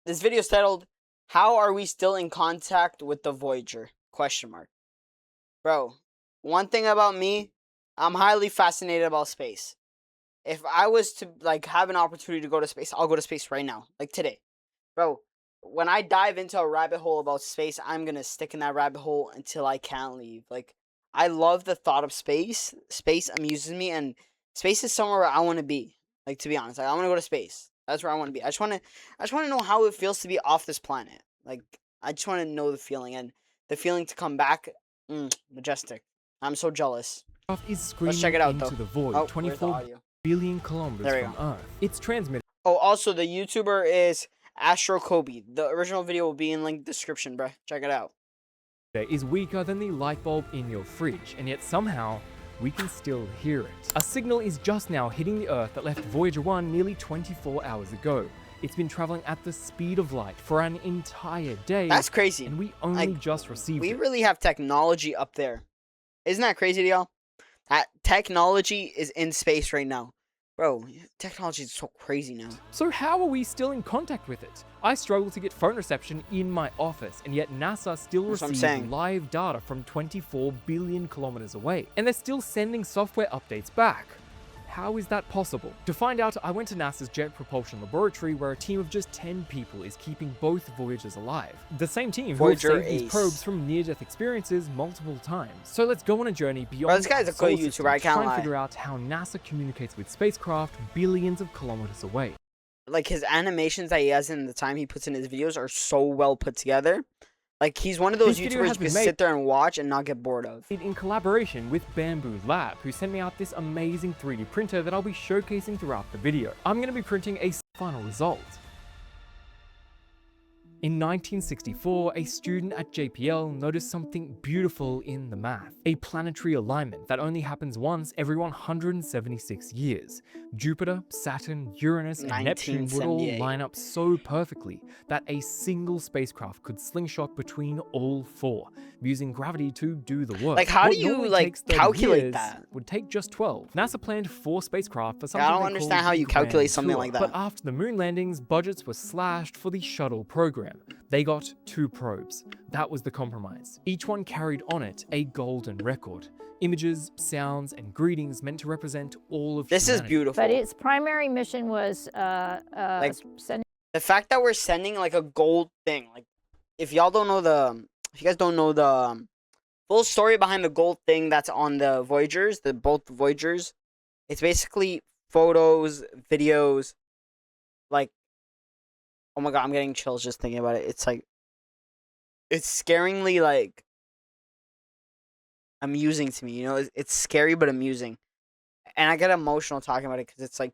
This video is titled, "How Are We Still in Contact with the Voyager?" Question mark. Bro, one thing about me, I'm highly fascinated about space. If I was to like have an opportunity to go to space, I'll go to space right now, like today. Bro, when I dive into a rabbit hole about space, I'm gonna stick in that rabbit hole until I can't leave. Like, I love the thought of space. Space amuses me, and space is somewhere where I want to be. Like, to be honest, like, I want to go to space. That's where I want to be. I just want to know how it feels to be off this planet. Like, I just want to know the feeling, and the feeling to come back, majestic. I'm so jealous. Is Let's check it out into though. the void, Oh, 24 billion kilometers from Earth. It's transmitted. Oh, also the YouTuber is Astro Kobe. The original video will be in link description, bruh. Check it out. Is weaker than the light bulb in your fridge, and yet somehow we can still hear it. A signal is just now hitting the Earth that left Voyager 1 nearly 24 hours ago. It's been traveling at the speed of light for an entire day. That's crazy. And we only just received it. We really have technology up there. Isn't that crazy to y'all? That technology is in space right now. Bro, technology is so crazy now. So how are we still in contact with it? I struggle to get phone reception in my office, and yet NASA still receives live data from 24 billion kilometers away. And they're still sending software updates back. How is that possible? To find out, I went to NASA's Jet Propulsion Laboratory, where a team of just 10 people is keeping both Voyagers alive. The same team who have saved these probes from near-death experiences multiple times. So let's go on a journey beyond this guy's a good YouTuber, I can't lie. Try and figure out how NASA communicates with spacecraft billions of kilometers away. Like, his animations that he has in the time he puts in his videos are so well put together. Like, he's one of those YouTubers you can sit there and watch and not get bored of. In collaboration with Bamboo Lab, who sent me out this amazing 3D printer that I'll be showcasing throughout the video. I'm going to be printing a final result. In 1964, a student at JPL noticed something beautiful in the math. A planetary alignment that only happens once every 176 years. Jupiter, Saturn, Uranus, and Neptune would all line up so perfectly that a single spacecraft could slingshot between all four, using gravity to do the work. Like, how do you, like, calculate that? Would take just 12. NASA planned 4 spacecraft for something I don't understand how you calculate something like that. But after the moon landings, budgets were slashed for the shuttle program. They got 2 probes. That was the compromise. Each one carried on it a golden record. Images, sounds, and greetings meant to represent all of this humanity. Is beautiful. But its primary mission was sending. The fact that we're sending like a gold thing. Like, if y'all don't know if you guys don't know the full story behind the gold thing that's on the Voyagers, both Voyagers, it's basically photos, videos, like. Oh my god, I'm getting chills just thinking about it. It's like, it's scaringly like amusing to me, you know? It's scary but amusing. And I get emotional talking about it because it's like,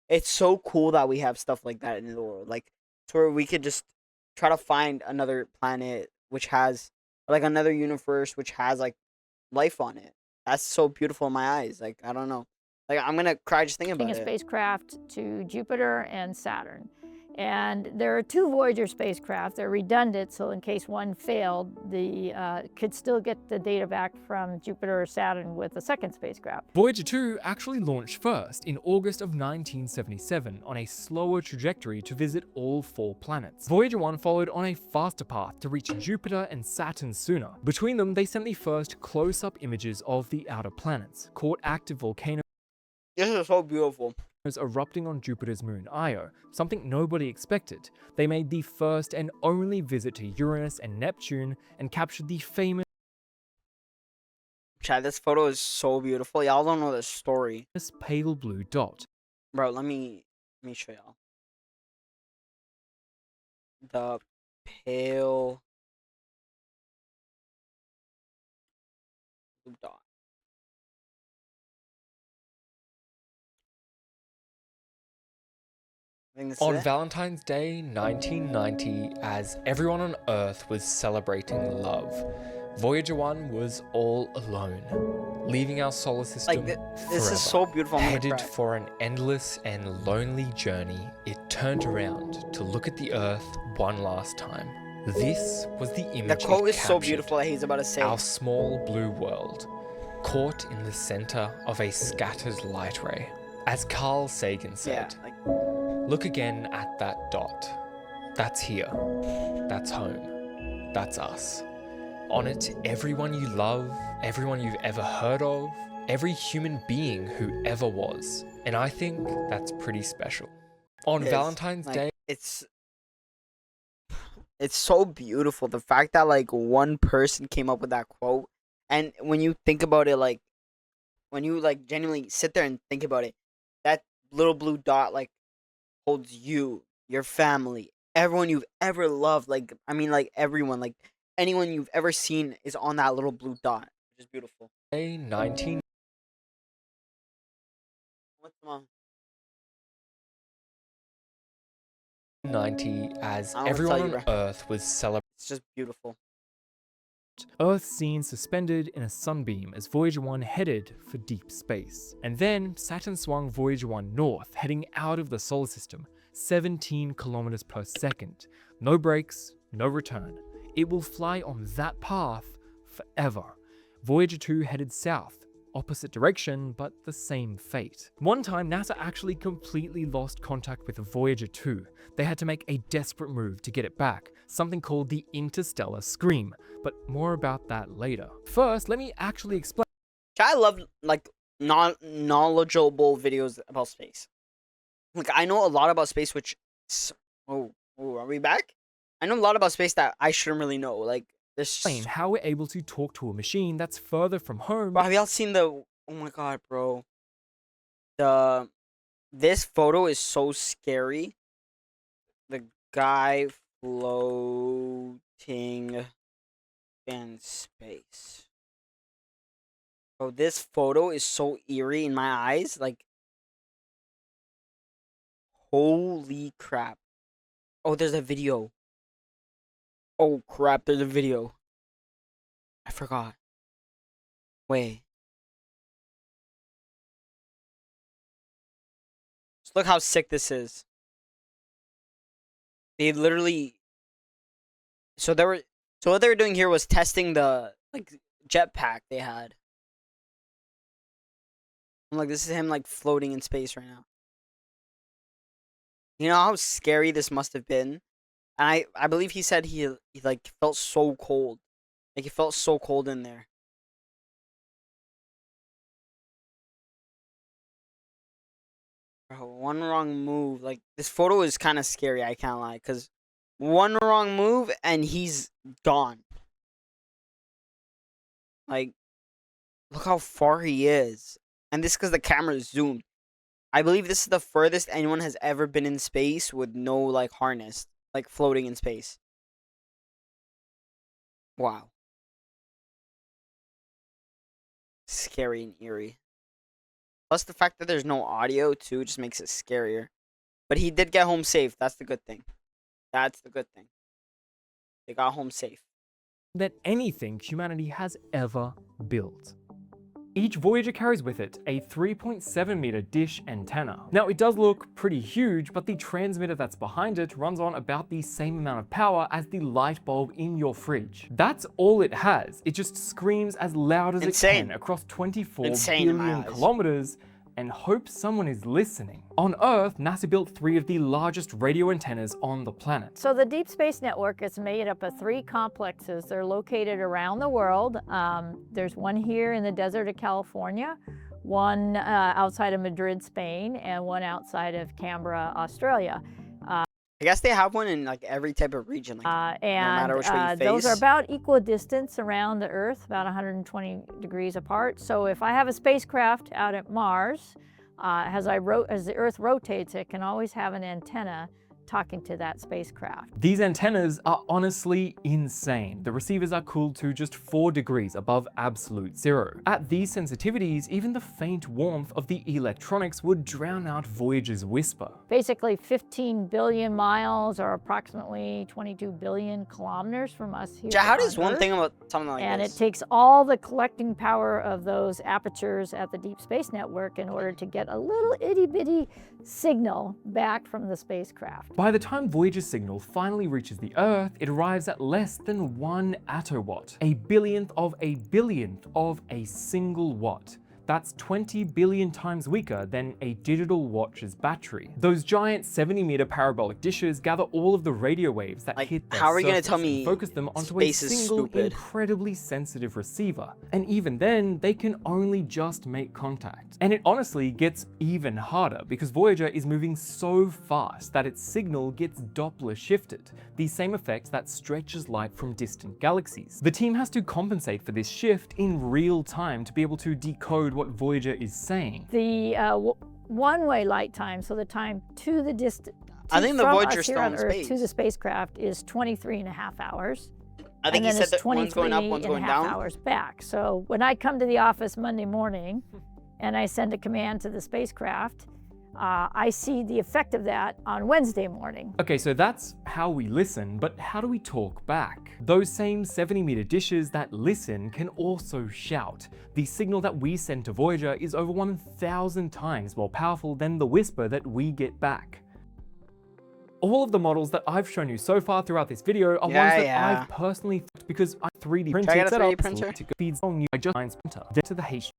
it's so cool that we have stuff like that in the world. Like, to where we could just try to find another planet which has, like, another universe which has, like, life on it. That's so beautiful in my eyes. Like, I don't know. Like, I'm gonna cry just thinking about it. A spacecraft to Jupiter and Saturn. And there are 2 Voyager spacecraft. They're redundant, so in case one failed, could still get the data back from Jupiter or Saturn with a second spacecraft. Voyager 2 actually launched first in August of 1977 on a slower trajectory to visit all 4 planets. Voyager 1 followed on a faster path to reach Jupiter and Saturn sooner. Between them, they sent the first close-up images of the outer planets, caught active volcanoes. This is so beautiful. Erupting on Jupiter's moon Io, something nobody expected. They made the first and only visit to Uranus and Neptune and captured the famous Chad, this photo is so beautiful. Y'all don't know the story. Pale blue dot. Bro, let me show y'all. The pale blue dot. On Valentine's Day 1990, as everyone on Earth was celebrating love, Voyager 1 was all alone, leaving our solar system this is so beautiful. Headed for an endless and lonely journey, it turned around to look at the Earth one last time. This was the image the quote is so beautiful that he's about to say. Our small blue world, caught in the center of a scattered light ray. As Carl Sagan said, look again at that dot. That's here. That's home. That's us. On it, everyone you love, everyone you've ever heard of, every human being who ever was. And I think that's pretty special. On Valentine's Day, it's so beautiful. The fact that like one person came up with that quote, and when you think about it, like when you like genuinely sit there and think about it, that little blue dot like holds you, your family, everyone you've ever loved. Like I mean, like everyone, like anyone you've ever seen is on that little blue dot, which is beautiful. 1990 as everyone on Earth was celebrating. It's just beautiful. Earth seen suspended in a sunbeam as Voyager 1 headed for deep space. And then Saturn swung Voyager 1 north, heading out of the solar system, 17 kilometers per second. No brakes, no return. It will fly on that path forever. Voyager 2 headed south, opposite direction, but the same fate. One time, NASA actually completely lost contact with Voyager 2. They had to make a desperate move to get it back, something called the interstellar scream, but more about that later. First, let me actually explain. I love like knowledgeable videos about space. Like I know a lot about space, which are we back? I know a lot about space that I shouldn't really know. Like this. How we're able to talk to a machine that's further from home. Bro, have y'all seen the? Oh my god, bro. This photo is so scary. The guy floating in space. Bro, this photo is so eerie in my eyes. Like, holy crap. Oh, there's a video. Oh crap, there's a video. I forgot. Wait. Just look how sick this is. They literally. So what they were doing here was testing the like jetpack they had. I'm like, this is him like floating in space right now. You know how scary this must have been? And I believe he said he like felt so cold. Like he felt so cold in there. Bro, one wrong move. Like this photo is kind of scary, I can't lie, cuz one wrong move and he's gone. Like look how far he is. And this cuz the camera is zoomed. I believe this is the furthest anyone has ever been in space with no like harness, like floating in space. Wow. Scary and eerie. Plus the fact that there's no audio too just makes it scarier. But he did get home safe. That's the good thing. That's the good thing. They got home safe. Than anything humanity has ever built. Each Voyager carries with it a 3.7 meter dish antenna. Now it does look pretty huge, but the transmitter that's behind it runs on about the same amount of power as the light bulb in your fridge. That's all it has. It just screams as loud as it can across 24 billion kilometers and hopes someone is listening. On Earth, NASA built 3 of the largest radio antennas on the planet. So the Deep Space Network is made up of 3 complexes. They're located around the world. There's one here in the desert of California, one outside of Madrid, Spain, and one outside of Canberra, Australia. I guess they have one in like every type of region, like, no matter which way you face. Those are about equal distance around the Earth, about 120 degrees apart. So if I have a spacecraft out at Mars, as the Earth rotates, it can always have an antenna talking to that spacecraft. These antennas are honestly insane. The receivers are cooled to just 4 degrees above absolute zero. At these sensitivities, even the faint warmth of the electronics would drown out Voyager's whisper. Basically 15 billion miles, or approximately 22 billion kilometers from us here. How does one thing about something like this? And it takes all the collecting power of those apertures at the Deep Space Network in order to get a little itty bitty signal back from the spacecraft. By the time Voyager's signal finally reaches the Earth, it arrives at less than 1 attowatt, a billionth of a single watt. That's 20 billion times weaker than a digital watch's battery. Those giant 70-meter parabolic dishes gather all of the radio waves that Like, hit their how are you gonna surface tell and me focus them onto a space is single stupid? incredibly sensitive receiver. And even then, they can only just make contact. And it honestly gets even harder because Voyager is moving so fast that its signal gets Doppler shifted, the same effect that stretches light from distant galaxies. The team has to compensate for this shift in real time to be able to decode what Voyager is saying. The one-way light time, so the time to the distance, I think the from Voyager's us here still on in Earth space. to the spacecraft is 23.5 hours. I think and he then said it's that one's going up, 23 one's and a going half down. hours back. So when I come to the office Monday morning and I send a command to the spacecraft, I see the effect of that on Wednesday morning. Okay, so that's how we listen, but how do we talk back? Those same 70-meter dishes that listen can also shout. The signal that we send to Voyager is over 1,000 times more powerful than the whisper that we get back. All of the models that I've shown you so far throughout this video are ones that I've personally because I 3D printed Check out a set 3D up printer. to feeds on you. I just printer to the H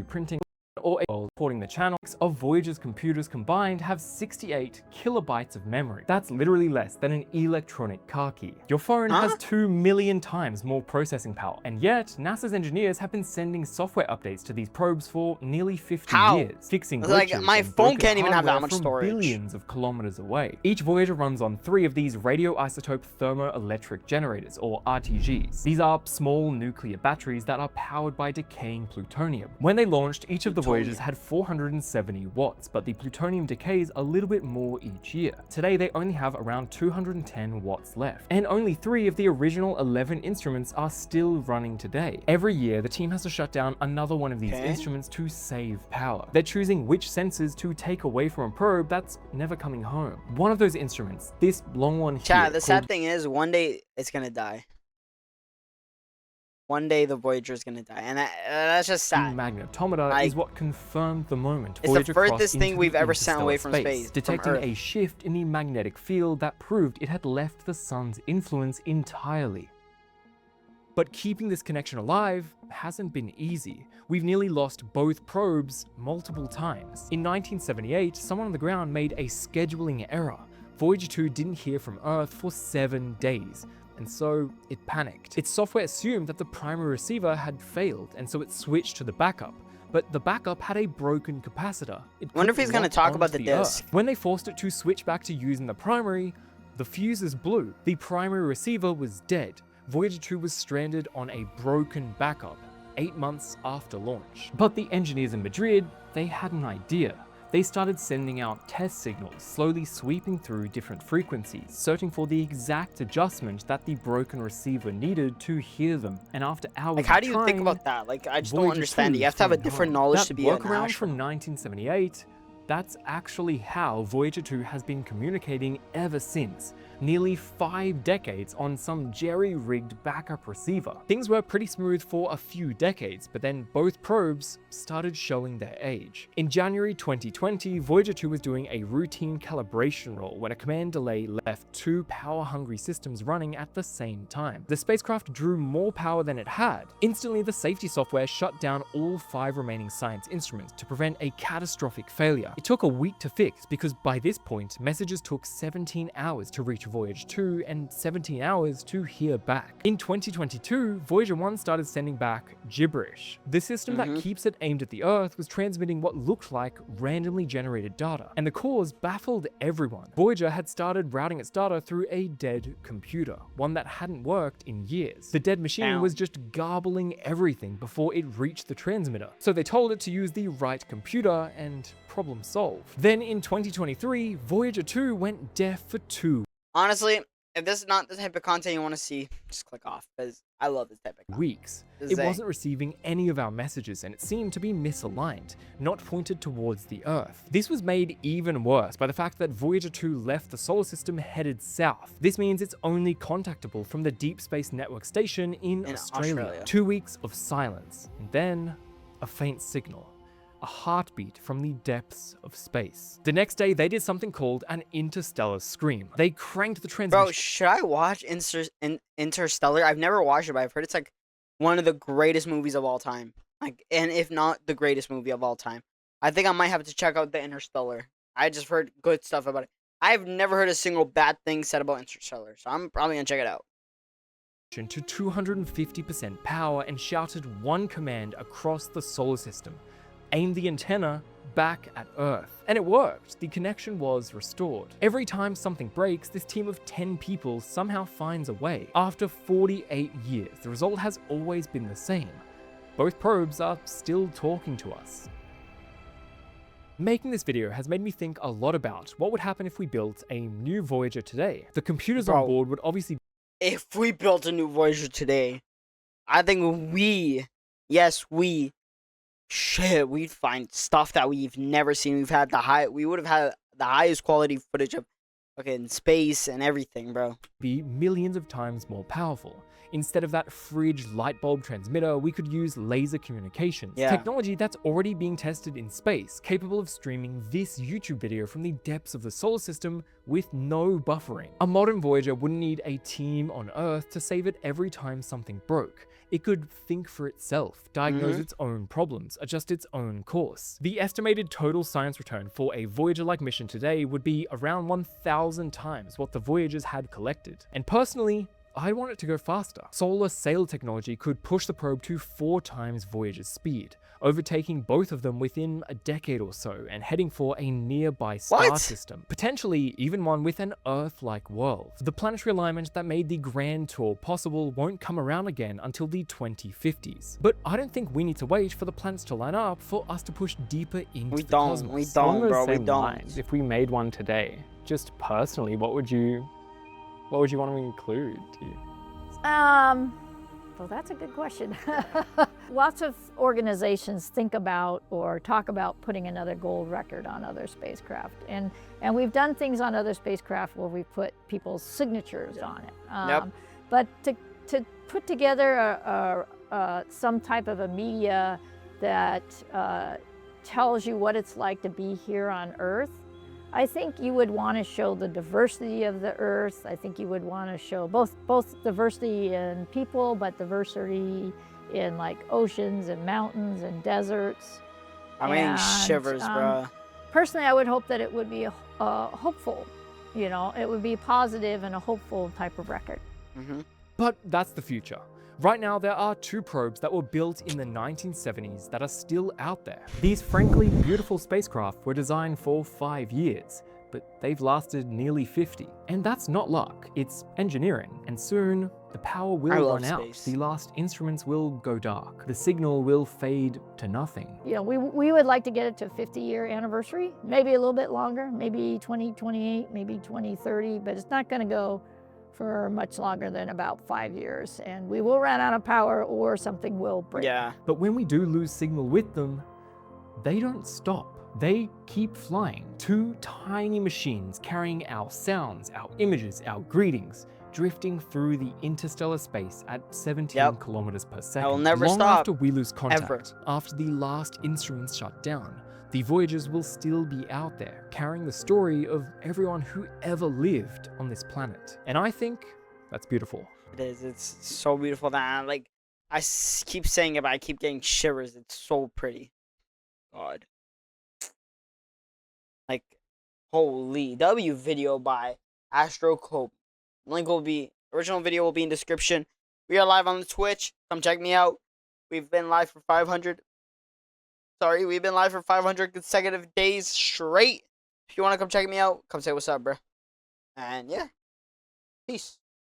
printing or supporting the channel of Voyager's computers combined have 68 kilobytes of memory. That's literally less than an electronic car key. Your phone has 2 million times more processing power, and yet NASA's engineers have been sending software updates to these probes for nearly 50 years, fixing Like, glitches my and phone broken can't even have that hardware much from storage. billions of kilometers away. Each Voyager runs on 3 of these radioisotope thermoelectric generators, or RTGs. These are small nuclear batteries that are powered by decaying plutonium. When they launched, each of the Voyagers had 470 watts, but the plutonium decays a little bit more each year. Today, they only have around 210 watts left, and only 3 of the original 11 instruments are still running today. Every year, the team has to shut down another one of these instruments to save power. They're choosing which sensors to take away from a probe that's never coming home. One of those instruments, this long one here, Chat, the sad thing is, one day it's gonna die. One day the Voyager is gonna die, and that's just sad. magnetometer is what confirmed the moment It's Voyager the furthest crossed thing into we've the ever sent away interstellar from space, from detecting Earth. a shift in the magnetic field that proved it had left the sun's influence entirely. But keeping this connection alive hasn't been easy. We've nearly lost both probes multiple times. In 1978, someone on the ground made a scheduling error. Voyager 2 didn't hear from Earth for 7 days, and so it panicked. Its software assumed that the primary receiver had failed, and so it switched to the backup. But the backup had a broken capacitor. Wonder if he's gonna talk about the disk. When they forced it to switch back to using the primary, the fuses blew. The primary receiver was dead. Voyager 2 was stranded on a broken backup 8 months after launch. But the engineers in Madrid, they had an idea. They started sending out test signals, slowly sweeping through different frequencies, searching for the exact adjustment that the broken receiver needed to hear them. And after hours Like, how of do you think trying, about that? Like, I just don't Voyager understand 2 it. You have to have a phoned different home. knowledge That to be an workaround from astronaut. 1978, that's actually how Voyager 2 has been communicating ever since. Nearly 5 decades on some jerry-rigged backup receiver. Things were pretty smooth for a few decades, but then both probes started showing their age. In January 2020, Voyager 2 was doing a routine calibration roll when a command delay left 2 power-hungry systems running at the same time. The spacecraft drew more power than it had. Instantly, the safety software shut down all 5 remaining science instruments to prevent a catastrophic failure. It took a week to fix because by this point, messages took 17 hours to reach Voyager 2 and 17 hours to hear back. In 2022, Voyager 1 started sending back gibberish. The system that keeps it aimed at the Earth was transmitting what looked like randomly generated data, and the cause baffled everyone. Voyager had started routing its data through a dead computer, one that hadn't worked in years. The dead machine was just garbling everything before it reached the transmitter, so they told it to use the right computer and problem solved. Then in 2023, Voyager 2 went deaf for 2 Honestly, if this is not the type of content you want to see, just click off, because I love this type of content. weeks. It wasn't receiving any of our messages, and it seemed to be misaligned, not pointed towards the Earth. This was made even worse by the fact that Voyager 2 left the solar system headed south. This means it's only contactable from the Deep Space Network station in Australia. 2 weeks of silence, and then a faint signal. A heartbeat from the depths of space. The next day, they did something called an interstellar scream. They cranked the transmission. Bro, should I watch Interstellar? I've never watched it, but I've heard it's like one of the greatest movies of all time. Like, and if not the greatest movie of all time. I think I might have to check out the Interstellar. I just heard good stuff about it. I've never heard a single bad thing said about Interstellar, so I'm probably gonna check it out. To 250% power and shouted one command across the solar system: aim the antenna back at Earth. And it worked. The connection was restored. Every time something breaks, this team of 10 people somehow finds a way. After 48 years, the result has always been the same. Both probes are still talking to us. Making this video has made me think a lot about what would happen if we built a new Voyager today. The computers on board would obviously... If we built a new Voyager today, I think we'd find stuff that we've never seen. We would have had the highest quality footage of fucking space and everything, bro. Be millions of times more powerful. Instead of that fridge light bulb transmitter, we could use laser communications. Yeah. Technology that's already being tested in space, capable of streaming this YouTube video from the depths of the solar system with no buffering. A modern Voyager wouldn't need a team on Earth to save it every time something broke. It could think for itself, diagnose its own problems, adjust its own course. The estimated total science return for a Voyager-like mission today would be around 1,000 times what the Voyagers had collected. And personally, I want it to go faster. Solar sail technology could push the probe to 4 times Voyager's speed, overtaking both of them within a decade or so and heading for a nearby star system, potentially even one with an Earth-like world. The planetary alignment that made the Grand Tour possible won't come around again until the 2050s. But I don't think we need to wait for the planets to line up for us to push deeper into the cosmos. We don't, bro. We don't. Lines, if we made one today, just personally, what would you want to include? Well, that's a good question. Lots of organizations think about or talk about putting another gold record on other spacecraft. And we've done things on other spacecraft where we've put people's signatures on it. But to put together some type of a media that tells you what it's like to be here on Earth, I think you would want to show the diversity of the Earth. I think you would want to show both diversity in people, but diversity in like oceans and mountains and deserts. I mean, shivers, bro. Personally, I would hope that it would be hopeful. You know, it would be positive and a hopeful type of record. But that's the future. Right now, there are 2 probes that were built in the 1970s that are still out there. These frankly beautiful spacecraft were designed for 5 years, but they've lasted nearly 50. And that's not luck, it's engineering. And soon, the power will run out. The last instruments will go dark. The signal will fade to nothing. You know, we would like to get it to 50-year anniversary, maybe a little bit longer, maybe 2028, maybe 2030, but it's not gonna go for much longer than about 5 years, and we will run out of power or something will break. Yeah. But when we do lose signal with them, they don't stop. They keep flying. 2 tiny machines carrying our sounds, our images, our greetings, drifting through the interstellar space at 17 kilometers per second. I will never Long stop. after we lose contact, Ever. after the last instruments shut down, the Voyagers will still be out there, carrying the story of everyone who ever lived on this planet. And I think that's beautiful. It is. It's so beautiful that, like, keep saying it, but I keep getting shivers. It's so pretty. God. Like, holy. W video by Astro Cope. Original video will be in description. We are live on the Twitch. Come check me out. We've been live for 500 consecutive days straight. If you want to come check me out, come say what's up, bro. And yeah, peace.